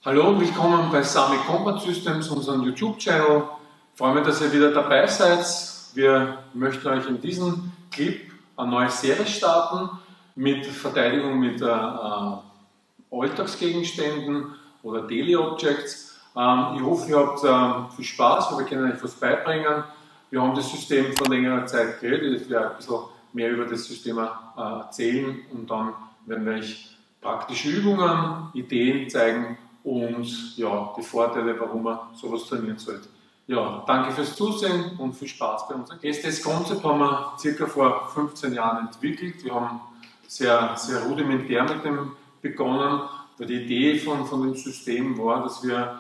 Hallo und willkommen bei Sami Combat Systems, unserem YouTube-Channel. Ich freue mich, dass ihr wieder dabei seid. Wir möchten euch in diesem Clip eine neue Serie starten mit Verteidigung mit Alltagsgegenständen oder Daily Objects. Ich hoffe, ihr habt viel Spaß, weil wir können euch was beibringen. Wir haben das System vor längerer Zeit geredet. Ich werde ein bisschen mehr über das System erzählen und dann werden wir euch praktische Übungen, Ideen zeigen und ja, die Vorteile, warum man sowas trainieren sollte. Ja, danke fürs Zusehen und viel Spaß bei uns. Das Konzept haben wir circa vor 15 Jahren entwickelt. Wir haben sehr rudimentär mit dem begonnen, weil die Idee von dem System war, dass wir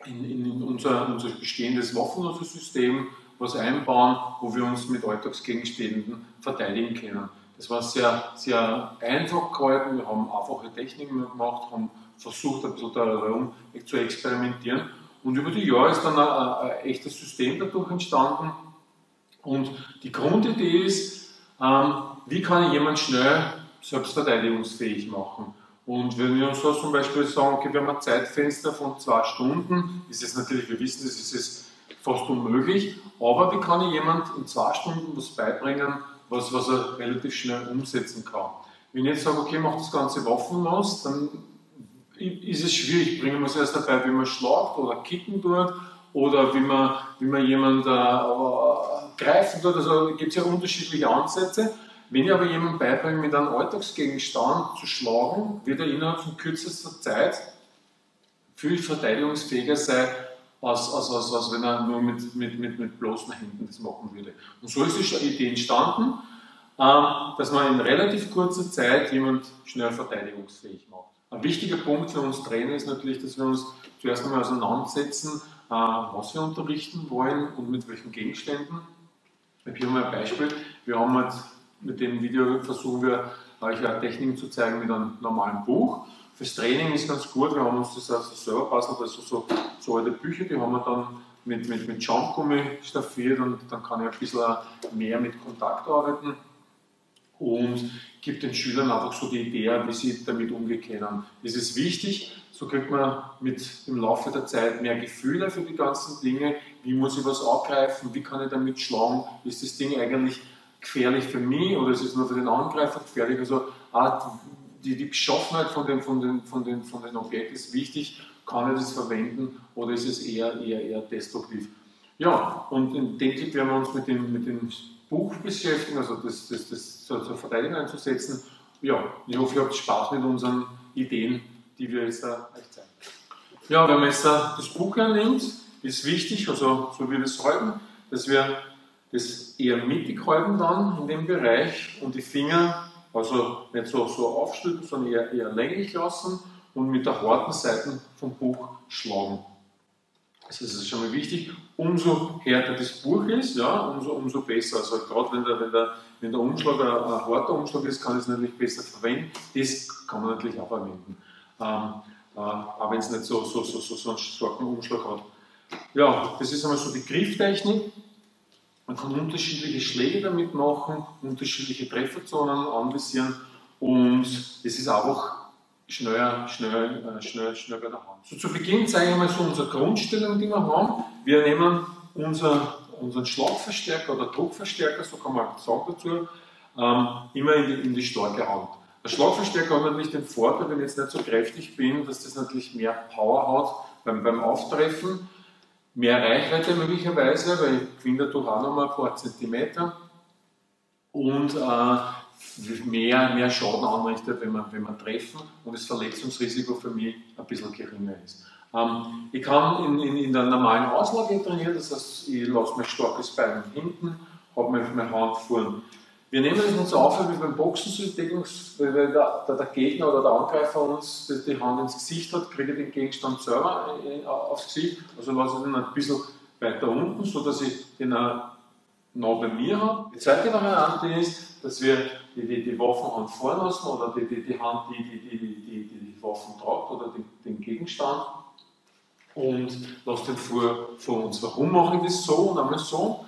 in unser bestehendes Waffenlosesystem was einbauen, wo wir uns mit Alltagsgegenständen verteidigen können. Das war sehr einfach gehalten, wir haben einfache Techniken gemacht, haben versucht, ein bisschen darum zu experimentieren. Und über die Jahre ist dann ein echtes System dadurch entstanden. Und die Grundidee ist, wie kann ich jemanden schnell selbstverteidigungsfähig machen? Und wenn wir uns so zum Beispiel sagen, okay, wir haben ein Zeitfenster von 2 Stunden, ist es natürlich, wir wissen, das ist fast unmöglich, aber wie kann ich jemandem in 2 Stunden was beibringen, was er relativ schnell umsetzen kann? Wenn ich jetzt sage, okay, mach das Ganze waffenlos, dann ist es schwierig. Bringen wir es erst dabei, wie man schlagt oder kicken tut oder wie man jemanden greifen tut. Also gibt es ja unterschiedliche Ansätze. Wenn ich aber jemanden beibringe, mit einem Alltagsgegenstand zu schlagen, wird er innerhalb von kürzester Zeit viel verteidigungsfähiger sein, als wenn er nur mit bloßen Händen das machen würde. Und so ist die Idee entstanden, dass man in relativ kurzer Zeit jemanden schnell verteidigungsfähig macht. Ein wichtiger Punkt für uns Trainer ist natürlich, dass wir uns zuerst einmal auseinandersetzen, was wir unterrichten wollen und mit welchen Gegenständen. Ich habe hier mal ein Beispiel. Wir haben halt mit dem Video versuchen wir euch auch Techniken zu zeigen mit einem normalen Buch. Fürs Training ist ganz gut, wir haben uns das also selber basteln, also so alte Bücher, die haben wir dann mit Schaumgummi staffiert und dann kann ich ein bisschen mehr mit Kontakt arbeiten und gibt den Schülern einfach so die Idee, wie sie damit umgehen können. Das ist wichtig, so kriegt man im Laufe der Zeit mehr Gefühle für die ganzen Dinge, wie muss ich was angreifen, wie kann ich damit schlagen, ist das Ding eigentlich gefährlich für mich oder ist es nur für den Angreifer gefährlich? Also die Beschaffenheit von den Objekten ist wichtig, kann ich das verwenden oder ist es eher destruktiv? Ja, und in dem Tipp werden wir uns mit dem Buch beschäftigen, also das zur Verteidigung einzusetzen. Ja, ich hoffe, ihr habt Spaß mit unseren Ideen, die wir jetzt euch zeigen. Ja, wenn man jetzt das Buch hernimmt, ist wichtig, also so wie wir es halten, dass wir das eher mittig halten dann in dem Bereich und die Finger also nicht so aufstülpen, sondern eher länglich lassen und mit der harten Seite vom Buch schlagen. Das ist schon mal wichtig. Umso härter das Buch ist, ja, umso besser. Also gerade wenn der Umschlag ein harter Umschlag ist, kann ich es natürlich besser verwenden. Das kann man natürlich auch verwenden. Auch wenn es nicht so einen starken Umschlag hat. Ja, das ist einmal so die Grifftechnik. Man kann unterschiedliche Schläge damit machen, unterschiedliche Trefferzonen anvisieren und es ist einfach schnell bei der Hand. So zu Beginn zeige ich mal so unsere Grundstellung, die wir haben. Wir nehmen unseren Schlagverstärker oder Druckverstärker, so kann man sagen dazu, immer in die starke Hand. Der Schlagverstärker hat natürlich den Vorteil, wenn ich jetzt nicht so kräftig bin, dass das natürlich mehr Power hat beim Auftreffen. Mehr Reichweite möglicherweise, weil ich gewinne dadurch auch noch mal ein paar Zentimeter und mehr Schaden anrichtet, wenn wir treffen und das Verletzungsrisiko für mich ein bisschen geringer ist. Ich kann in der normalen Auslage trainieren, das heißt, ich lasse mein starkes Bein hinten, habe meine Hand vorn. Wir nehmen das nicht so auf wie beim Boxen, weil der Gegner oder der Angreifer uns die Hand ins Gesicht hat, kriege ich den Gegenstand selber aufs Gesicht, also lasse ich den ein bisschen weiter unten, sodass ich den auch nah bei mir habe. Die zweite Variante ist, dass wir die Waffenhand vorn lassen oder die Hand, die Waffen tragt oder den Gegenstand und lasse den vor uns. Warum mache ich das so und einmal so?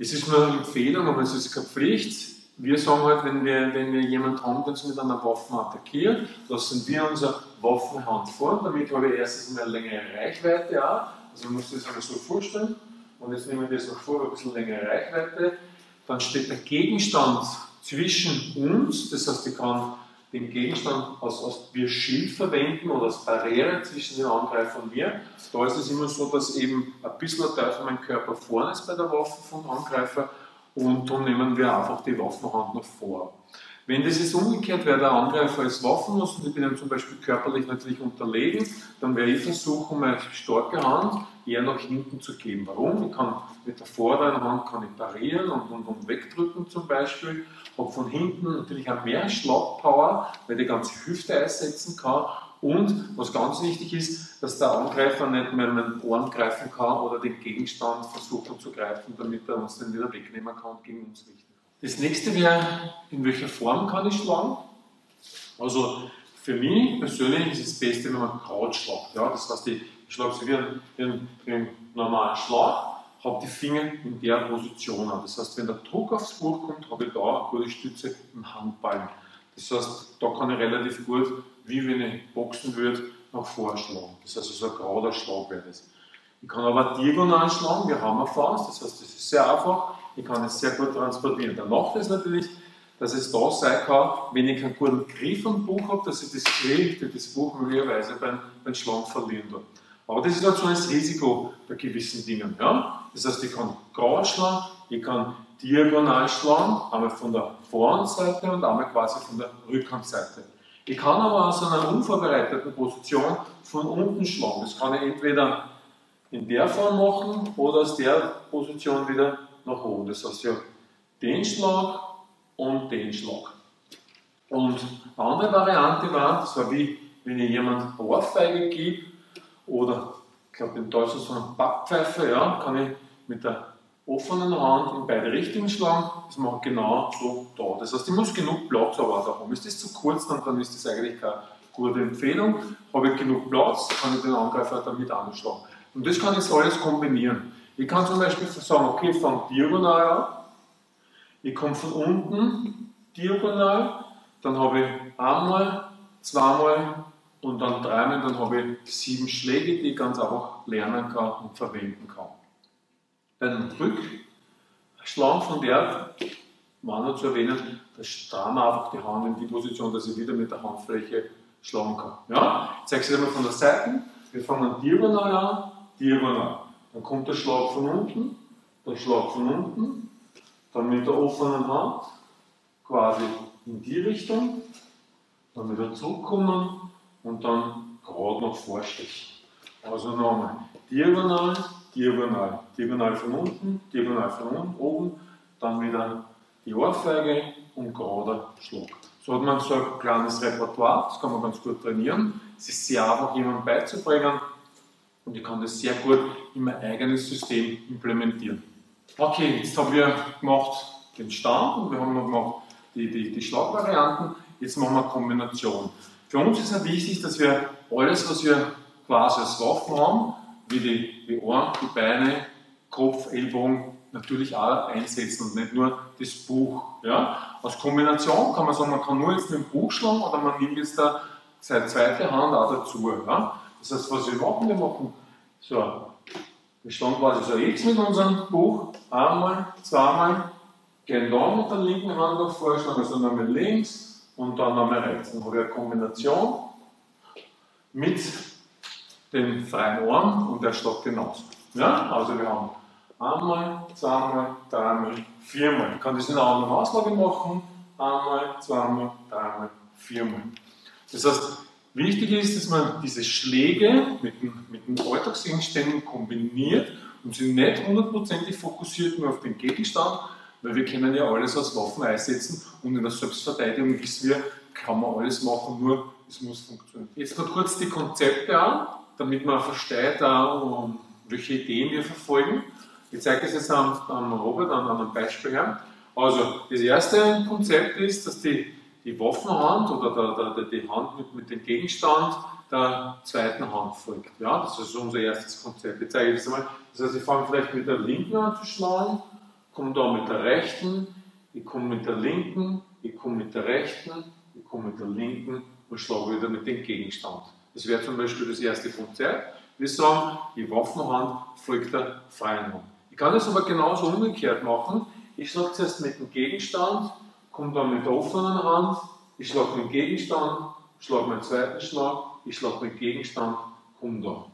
Es ist nur eine Empfehlung, aber es ist keine Pflicht. Wir sagen halt, wenn wir jemanden haben, der uns mit einer Waffe attackiert, lassen wir Waffenhand vorn. Damit habe ich erstens eine längere Reichweite auch. Also man muss das einmal so vorstellen. Und jetzt nehmen wir das noch vor, ein bisschen längere Reichweite. Dann steht der Gegenstand zwischen uns, das heißt, ich kann den Gegenstand als Schild verwenden oder als Barriere zwischen den Angreifer und mir. Da ist es immer so, dass eben ein bisschen ein Teil von meinem Körper vorne ist bei der Waffe vom Angreifer und darum nehmen wir einfach die Waffenhand noch vor. Wenn das jetzt umgekehrt wäre, der Angreifer ist waffenlos und ich bin ihm zum Beispiel körperlich natürlich unterlegen, dann werde ich versuchen, meine starke Hand eher nach hinten zu geben. Warum? Ich kann mit der vorderen Hand kann ich parieren und wegdrücken zum Beispiel. Habe von hinten natürlich auch mehr Schlagpower, weil ich die ganze Hüfte einsetzen kann. Und was ganz wichtig ist, dass der Angreifer nicht mehr meinen Ohren greifen kann oder den Gegenstand versuchen zu greifen, damit er uns dann wieder wegnehmen kann und gegen uns richten. Das nächste wäre, in welcher Form kann ich schlagen? Also für mich persönlich ist das Beste, wenn man Kraut schlagt. Ja? Das heißt, ich schlage so wie einen normalen Schlag, habe die Finger in der Position an. Das heißt, wenn der Druck aufs Buch kommt, habe ich da eine gute Stütze im Handballen. Das heißt, da kann ich relativ gut, wie wenn ich boxen würde, nach vorne schlagen. Das heißt, so ein gerader Schlag wäre das. Ich kann aber diagonal schlagen, wir haben eine Faust, das heißt, das ist sehr einfach. Ich kann es sehr gut transportieren. Der Nachteil ist natürlich, dass es da sein kann, wenn ich keinen guten Griff am Buch habe, dass ich das Griff, das Buch möglicherweise beim Schlagen verlieren darf. Aber das ist halt schon das Risiko bei gewissen Dingen. Ja? Das heißt, ich kann gerade schlagen, ich kann diagonal schlagen, einmal von der Vorhandseite und einmal quasi von der Rückhandseite. Ich kann aber aus einer unvorbereiteten Position von unten schlagen. Das kann ich entweder in der Form machen oder aus der Position wieder nach oben. Das heißt ja den Schlag und den Schlag. Und eine andere Variante war, das war wie wenn ich jemandem eine Ohrfeige gebe oder, ich glaube in Deutschland so eine Backpfeife, ja, kann ich mit der offenen Hand in beide Richtungen schlagen. Das mache ich genau so da. Das heißt, ich muss genug Platz aber da haben. Ist das zu kurz, dann ist das eigentlich keine gute Empfehlung. Habe ich genug Platz, kann ich den Angreifer damit anschlagen. Und das kann ich alles kombinieren. Ich kann zum Beispiel sagen, okay, ich fange diagonal an, ich komme von unten diagonal, dann habe ich einmal, zweimal und dann dreimal, dann habe ich 7 Schläge, die ich ganz einfach lernen kann und verwenden kann. Bei dem Rückschlag von der war noch zu erwähnen, da stramme ich einfach die Hand in die Position, dass ich wieder mit der Handfläche schlagen kann. Ja? Ich zeige es einmal von der Seite. Wir fangen diagonal an, diagonal. Dann kommt der Schlag von unten, der Schlag von unten, dann mit der offenen Hand quasi in die Richtung, dann wieder zurückkommen und dann gerade noch vorstechen. Also nochmal diagonal, diagonal, diagonal von unten, oben, dann wieder die Ohrfeige und gerader Schlag. So hat man so ein kleines Repertoire, das kann man ganz gut trainieren. Es ist sehr einfach, jemandem beizubringen und ich kann das sehr gut in mein eigenes System implementieren. Okay, jetzt haben wir gemacht den Stand und wir haben noch gemacht die Schlagvarianten. Jetzt machen wir eine Kombination. Für uns ist es wichtig, dass wir alles, was wir quasi als Waffen haben, wie die Ohren, die Beine, Kopf, Ellbogen, natürlich auch einsetzen und nicht nur das Buch. Ja? Als Kombination kann man sagen, man kann nur jetzt mit dem Buch schlagen oder man nimmt jetzt da seine zweite Hand auch dazu. Ja? Das heißt, was wir machen so, wir schlagen quasi so X mit unserem Buch, einmal, zweimal, gehen da mit der linken Hand nach vorne, schlagen also nochmal links und dann nochmal rechts. Dann habe ich eine Kombination mit den freien Ohren und der Schlag genauso. Ja? Also wir haben einmal, zweimal, dreimal, viermal. Ich kann das in einer anderen Auslage machen. Einmal, zweimal, dreimal, viermal. Das heißt, wichtig ist, dass man diese Schläge mit den Alltagsgegenständen kombiniert und sie nicht hundertprozentig fokussiert nur auf den Gegenstand, weil wir können ja alles als Waffen einsetzen und in der Selbstverteidigung wissen wir, kann man alles machen, nur es muss funktionieren. Jetzt noch kurz die Konzepte an, damit man versteht, welche Ideen wir verfolgen. Ich zeige das jetzt am Robert, an einem Beispiel her. Also, das erste Konzept ist, dass die Waffenhand oder die Hand mit dem Gegenstand der zweiten Hand folgt. Ja, das ist unser erstes Konzept. Ich zeige das einmal. Das heißt, ich fange vielleicht mit der linken an zu schlagen, komme da mit der rechten, ich komme mit der linken, ich komme mit der rechten, ich komme mit der linken und schlage wieder mit dem Gegenstand. Das wäre zum Beispiel das erste Konzept. Wir sagen, die Waffenhand folgt der freien Hand. Ich kann das aber genauso umgekehrt machen. Ich schlage zuerst mit dem Gegenstand, komme dann mit der offenen Hand, ich schlage mit dem Gegenstand, schlage meinen zweiten Schlag, ich schlage mit dem Gegenstand, komme da.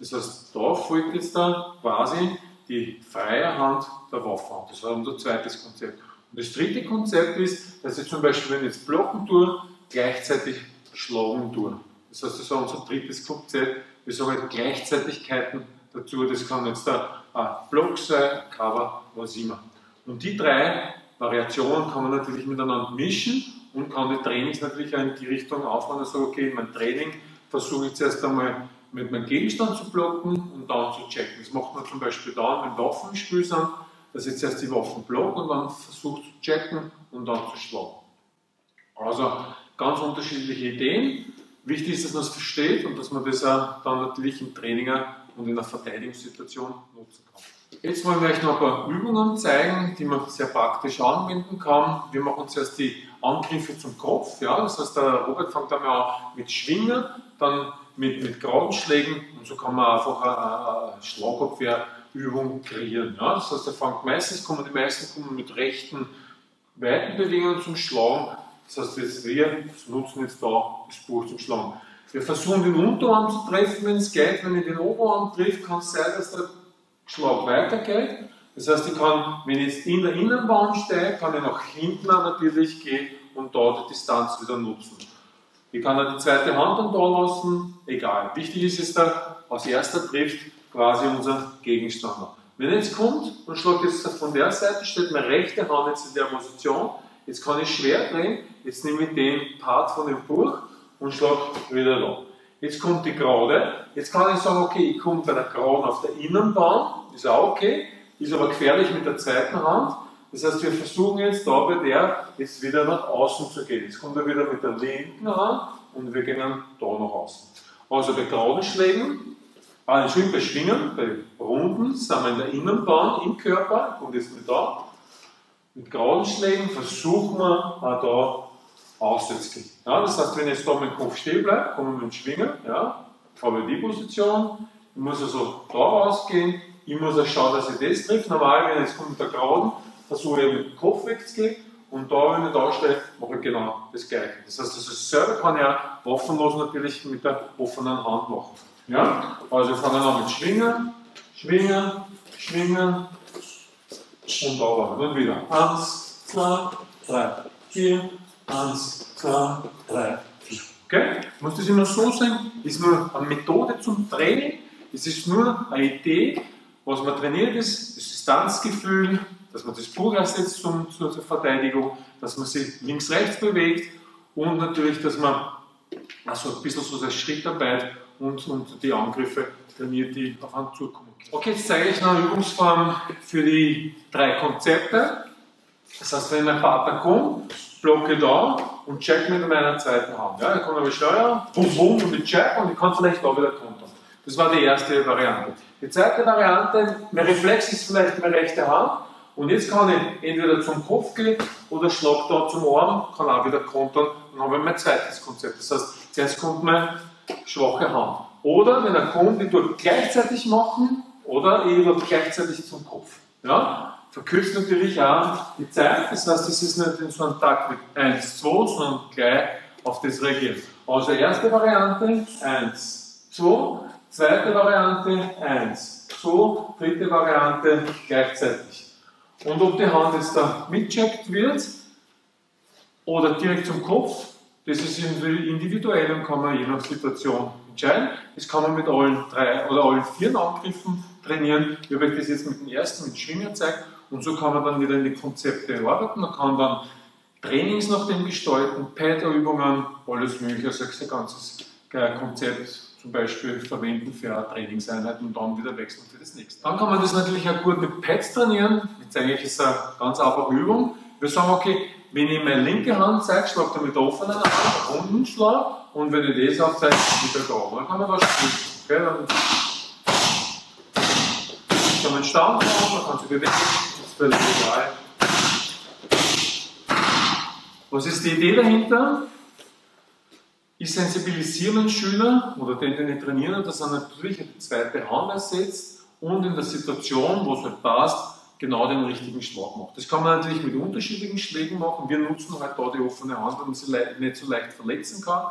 Das heißt, da folgt jetzt dann quasi die freie Hand der Waffenhand. Das war unser zweites Konzept. Und das dritte Konzept ist, dass ich zum Beispiel, wenn ich jetzt blocken tue, gleichzeitig schlagen tue. Das heißt, das war unser drittes Konzept. Wir sagen halt Gleichzeitigkeiten dazu. Das kann jetzt ein Block sein, ein Cover, was immer. Und die drei Variationen kann man natürlich miteinander mischen und kann die Trainings natürlich auch in die Richtung aufbauen. Ich sage, okay, in meinem Training versuche ich zuerst einmal mit meinem Gegenstand zu blocken und dann zu checken. Das macht man zum Beispiel dann, wenn Waffen im Spiel sind, dass ich zuerst die Waffen blocke und dann versuche zu checken und dann zu schlagen. Also ganz unterschiedliche Ideen. Wichtig ist, dass man es versteht und dass man das auch dann natürlich im Training und in einer Verteidigungssituation nutzen kann. Jetzt wollen wir euch noch ein paar Übungen zeigen, die man sehr praktisch anwenden kann. Wir machen zuerst die Angriffe zum Kopf. Ja? Das heißt, der Robert fängt dann an mit Schwingen, dann mit geraden Schlägen und so kann man einfach eine Schlagabwehrübung kreieren. Ja? Das heißt, die meisten kommen mit rechten, weiten Bewegungen zum Schlagen. Das heißt, wir nutzen jetzt da das Buch zum Schlagen. Wir versuchen den Unterarm zu treffen, wenn es geht. Wenn ich den Oberarm treffe, kann es sein, dass der Schlag weitergeht. Das heißt, ich kann, wenn ich jetzt in der Innenbahn stehe, kann ich nach hinten natürlich gehen und da die Distanz wieder nutzen. Ich kann auch die zweite Hand dann da lassen, egal. Wichtig ist es da, als erster trifft quasi unser Gegenstand. Wenn er jetzt kommt und schlägt jetzt von der Seite, steht meine rechte Hand jetzt in der Position, jetzt kann ich schwer drehen, jetzt nehme ich den Part von dem Buch und schlage wieder da. Jetzt kommt die Gerade, jetzt kann ich sagen, okay, ich komme bei der Geraden auf der Innenbahn, ist auch okay, ist aber gefährlich mit der zweiten Hand. Das heißt, wir versuchen jetzt da bei der jetzt wieder nach außen zu gehen. Jetzt kommt er wieder mit der linken Hand und wir gehen dann da nach außen. Also bei geraden Schlägen, bei Schwingen, bei Runden sind wir in der Innenbahn, im Körper, und jetzt mit da. Mit geraden Schlägen versuchen wir auch da auszuziehen. Ja, das heißt, wenn ich jetzt da mit dem Kopf stehen bleibe, komme ich mit dem Schwingen, ja, habe ich die Position, ich muss also da rausgehen, ich muss auch schauen, dass ich das treffe. Normal, wenn ich jetzt komme mit der Geraden, versuche ich mit dem Kopf wegzugehen und da, wenn ich da stehe, mache ich genau das Gleiche. Das heißt, das selber kann ich auch waffenlos natürlich mit der offenen Hand machen. Ja? Also wir fangen an mit Schwingen, Schwingen, Schwingen und da und wieder. 1, 2, 3, 4, 1, 2, 3, 4. Okay? Muss das immer so sein? Ist nur eine Methode zum Training. Es ist nur eine Idee, was man trainiert ist, das Distanzgefühl, dass man das Buch einsetzt zur Verteidigung, dass man sich links-rechts bewegt und natürlich, dass man also ein bisschen so eine Schrittarbeit und die Angriffe trainiert, die auf einen zukommen. Okay, jetzt zeige ich noch eine Übungsform für die drei Konzepte. Das heißt, wenn mein Partner kommt, blocke da und check mit meiner zweiten Hand. Ja, ich kann aber steuern, bum bum und ich check und ich kann vielleicht da wieder kontern. Das war die erste Variante. Die zweite Variante, mein Reflex ist vielleicht meine rechte Hand und jetzt kann ich entweder zum Kopf gehen oder schlag da zum Arm, kann auch wieder kontern und habe mein zweites Konzept. Das heißt, zuerst kommt meine schwache Hand. Oder wenn er kommt, ich tue gleichzeitig machen oder ich tue gleichzeitig zum Kopf. Ja? Verkürzt natürlich auch die Zeit, das heißt, es ist nicht in so einem Takt mit 1, 2, sondern gleich auf das reagieren. Also erste Variante, 1, 2, zweite Variante, 1, 2, dritte Variante, gleichzeitig. Und ob die Hand jetzt da mitcheckt wird oder direkt zum Kopf, das ist individuell und kann man je nach Situation entscheiden. Das kann man mit allen drei oder allen vier Angriffen trainieren. Ich habe euch das jetzt mit dem ersten, mit Schwingen gezeigt. Und so kann man dann wieder in die Konzepte arbeiten. Man kann dann Trainings nach dem gestalten, Pad-Übungen, alles mögliche. Also ein ganzes Konzept zum Beispiel verwenden für eine Trainingseinheit und dann wieder wechseln für das nächste. Dann kann man das natürlich auch gut mit Pads trainieren. Jetzt eigentlich ist es eine ganz einfache Übung. Wir sagen, okay, wenn ich meine linke Hand zeige, schlage ich mit der offenen Hand einen runden Schlag und wenn ich das aufzeige, wieder da. Dann kann man da spielen. Okay, dann kann man Stand machen, man kann sich bewegen, das ist völlig egal. Was ist die Idee dahinter? Ich sensibilisiere meinen Schüler oder den ich trainiere, dass er natürlich die zweite Hand ersetzt und in der Situation, wo es halt passt, genau den richtigen Schlag macht. Das kann man natürlich mit unterschiedlichen Schlägen machen. Wir nutzen halt da die offene Hand, weil man sie nicht so leicht verletzen kann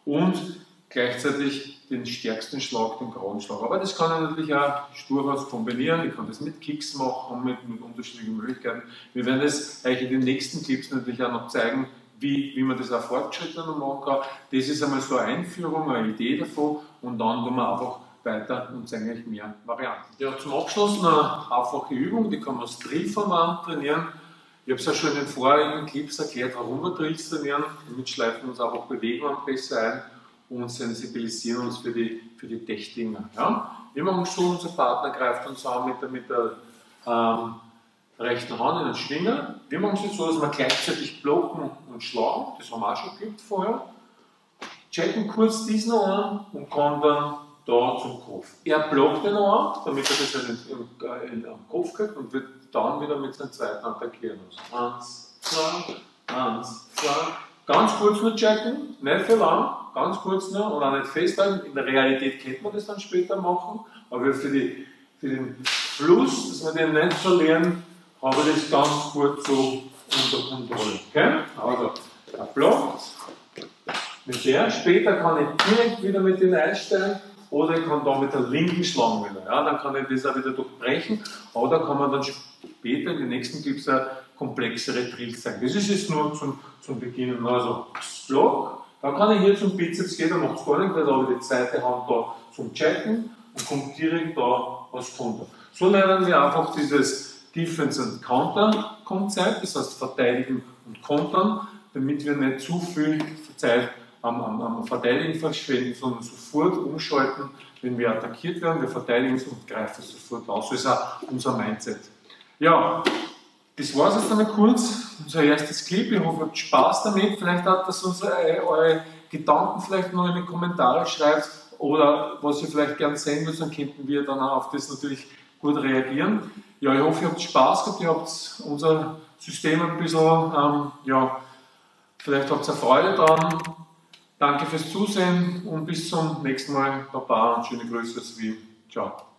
und gleichzeitig den stärksten Schlag, den geraden Schlag. Aber das kann ich natürlich auch durchaus kombinieren. Ich kann das mit Kicks machen, mit unterschiedlichen Möglichkeiten. Wir werden das eigentlich in den nächsten Clips natürlich auch noch zeigen, wie man das auch fortgeschrittener machen kann. Das ist einmal so eine Einführung, eine Idee davon und dann tun wir einfach weiter und zeigen euch mehr Varianten. Ja, zum Abschluss eine einfache Übung, die kann man als Drillformat trainieren. Ich habe es ja schon in den vorigen Clips erklärt, warum wir Drills trainieren. Damit schleifen wir uns einfach Bewegungen besser ein und sensibilisieren uns für die Techniken. Ja? Wir machen so, unser Partner greift uns an mit der rechten Hand in den Schwinger. Wir machen es jetzt so, dass wir gleichzeitig blocken und schlagen. Das haben wir auch schon geübt vorher. Checken kurz diesen an und kommen dann da zum Kopf. Er blockt den Arm, damit er das in den Kopf kriegt und wird dann wieder mit seinem zweiten attackieren. Also 1, 2, 1, 2. Ganz kurz nur checken, nicht für lang, ganz kurz nur und auch nicht festhalten. In der Realität könnte man das dann später machen, aber für den Fluss, dass wir den nicht verlieren, habe ich das ganz kurz so unter Kontrolle. Okay? Also, er blockt mit der. Später kann ich direkt wieder mit den einsteigen oder ich kann da mit der linken schlagen wieder. Ja, dann kann ich das auch wieder durchbrechen oder kann man dann später in den nächsten Clips auch komplexere Drills zeigen. Das ist jetzt nur zum Beginnen. Also, Block. Dann kann ich hier zum Bizeps gehen, dann macht es gar nicht, weil da habe ich die zweite Hand da zum Checken und kommt direkt da als Konter. So lernen wir einfach dieses Defense and Counter Konzept, das heißt verteidigen und kontern, damit wir nicht zu viel Zeit am Verteidigen verschwenden, sondern sofort umschalten, wenn wir attackiert werden. Wir verteidigen es und greifen es sofort aus. So ist auch unser Mindset. Ja, das war es jetzt einmal kurz, unser erstes Clip. Ich hoffe, ihr habt Spaß damit. Vielleicht hat das eure Gedanken vielleicht noch in die Kommentare schreibt oder was ihr vielleicht gerne sehen wollt, dann könnten wir dann auch auf das natürlich gut reagieren. Ja, ich hoffe, ihr habt Spaß gehabt, ihr habt unser System ein bisschen, vielleicht habt ihr Freude dran. Danke fürs Zusehen und bis zum nächsten Mal. Baba und schöne Grüße aus Wien. Ciao.